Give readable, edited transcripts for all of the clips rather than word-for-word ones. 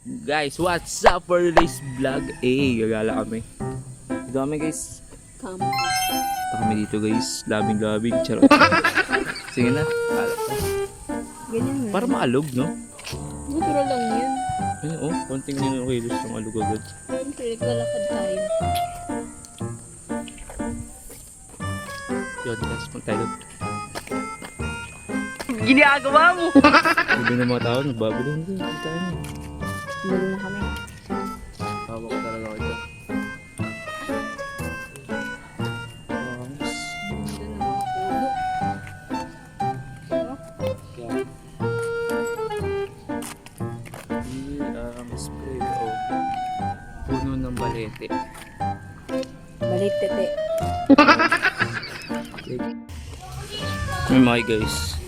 Guys, what's up for today's vlog? Gagala kami. Dito kami guys. Kampo. Dito kami dito guys. Labing-labing. Charot. Sige na. Ganyan nga. Para maalog, no? Natural lang yan. Ayun, oh. Konting kilos ng alog agad. Siyempre, naglalakad tayo. Yun guys, punta tayo. Ginagawa mo! Hindi na mga tao, nagbabalo na tayo. Tayo na. Balo na kami. Hawak ko talaga ako ito. Ganda ng mga puno. Spray o puno ng balete. Balit tete. Hi guys.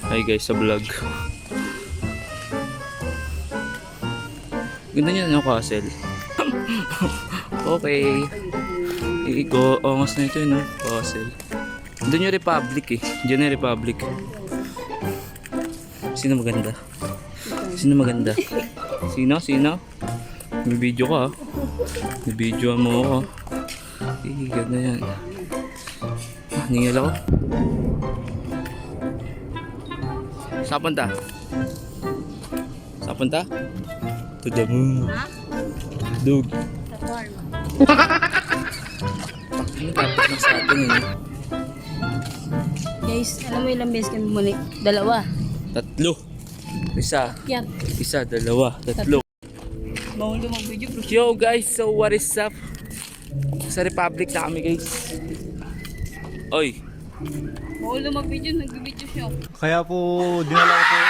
Hi guys sa vlog. Ganda niya no castle. Okay. Iko ongos na ito no castle. Doon yung Republic eh. Diyan yung Republic. Sino maganda? Sino maganda? Sino? May video ka. May video mo ako. Ganda yan. Ningil ako. Saan punta? Saan punta? To the moon. Ha? Dog. Sa farm. Ano dapat na sa atin eh? Guys, alam mo ilang beses kami bumalik? Dalawa. Tatlo. Isa. Yan. Isa, dalawa, tatlo. Mahuli mong video bro. Yo guys, so what is up? Sa Republic na kami guys. Oy. Mahuli mong video, nag-video siya. Kaya po dinala ko po.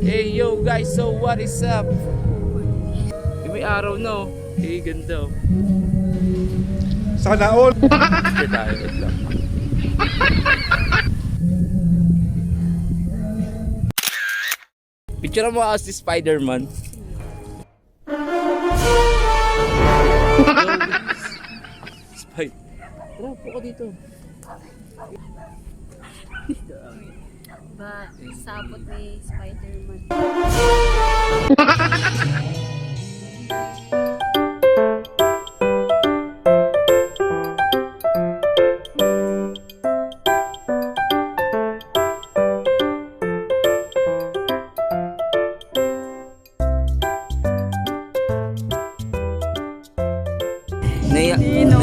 Hey yo guys, so what is up? May araw no. Ganda. Sana all. Hindi tayo, wait lang. Picture mo ako si Spider-Man. Tara, po ko dito. Ba, sapot ni Spider-Man.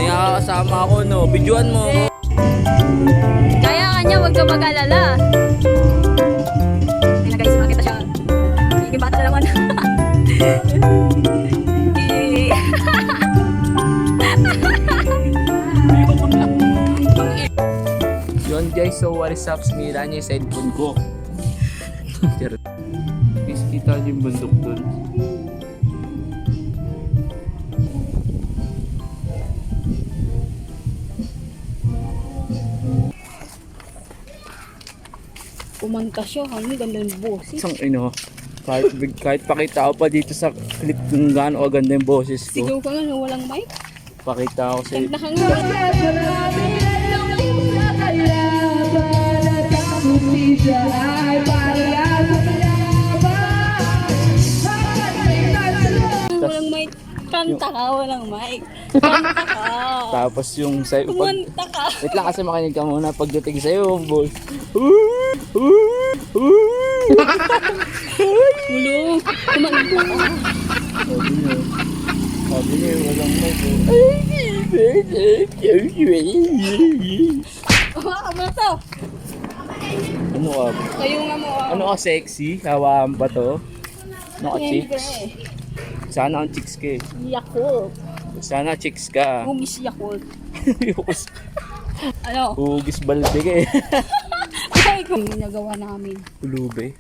Nakakasama ako no. Videoan mo ako. Kaya kanya, wag ka mag-alala. Ayun na guys, makita siya. Yung bata na naman. Yun guys, so what is up? Sinira niya yung cellphone ko. Please kita niyo yung bundok dun. Kumanta siya, ang ganda ng boses. Isang kahit pakita ko pa dito sa clip kung gaano kaganda yung boses ko. Sigaw ka nga na walang mic. Pakita ko sa Kanta ka nga. Walang mic. Kanta ka, walang mic. Kanta ka. Tapos yung sa'yo. Kumanta ka. Wait lang kasi makinig ka muna pagdating sa'yo, boss. Mulo. Kumanta ka. Sabi niya, walang mic. Hawakan mo na to. Ano ka? Kayo nga mo. Ano ka sexy? Hawaan pa to? Ano ka Siyempre. chicks? Sana ang chicks ka eh. Yakult. Sana chicks ka. Umis Yakult. Ano? Hugis balde ka eh. Ay, kung ginagawa namin. Ulube.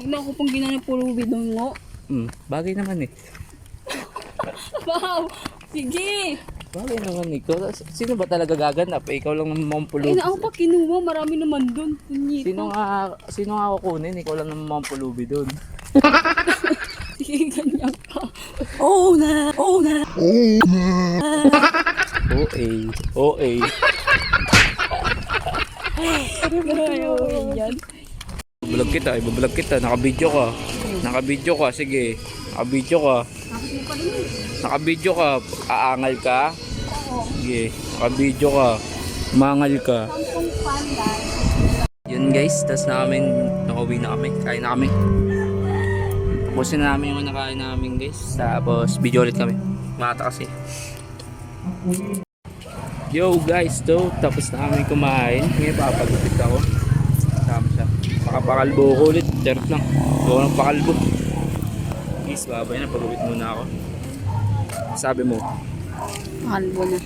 Naku pang ginanong pulubi doon mo. Bagay naman eh. Wow! Sige! Bagay naman eh. Sino ba talaga gaganap? Ikaw lang naman Ay, pulubi. na ako pa kinuha. Marami naman doon. Sino nga kukunin? Ikaw lang naman pulubi doon. Sige, ganyan ka. Oo na! Oo na! OA. Yan. Ibablog kita. Naka-video ka. Naka-video ka, sige. Naka-video ka. Naka-video ka. Aangal ka? Sige. Naka-video ka. Mangal ka. Yun guys, tas namin nakauwi na kami. Kain na kami. Tapusin na namin yung nakain namin guys. Tapos video ulit kami. Mata kasi. Yo guys, tapos na kami kumain. Ngayon papagupit ako. Tama siya. Makapakalbo ko ulit. Charot lang. Gawa ng pakalbo. Guys, babay na. Pagupit muna ako. Sabi mo. Kalbo na.